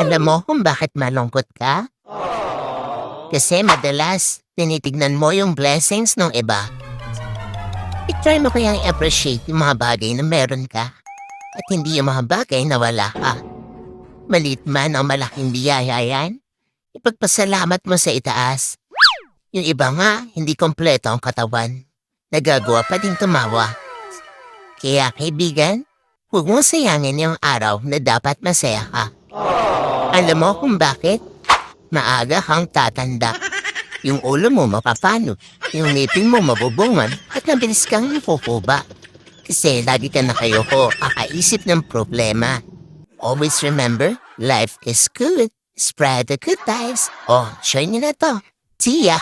Alam mo kung bakit malungkot ka? Kasi madalas, tinitignan mo yung blessings ng iba. I-try mo kayang i-appreciate yung mga bagay na meron ka at hindi yung mga bagay na wala ka. Maliit man o malaking biyaya yan, ipagpasalamat mo sa itaas. Yung iba nga, hindi kompleto ang katawan. Nagagawa pa din tumawa. Kaya kaibigan, huwag mong sayangin yung araw na dapat masaya ka. Alam mo kung bakit? Maaga kang tatanda. Yung ulo mo mapapano, yung ngipin mo mabubungan, at mabilis kang napupuba. Kasi lagi ka nakayoko, kakaisip ng problema. Always remember, life is good. Spread the good vibes. Oh, share niyo na to. See ya!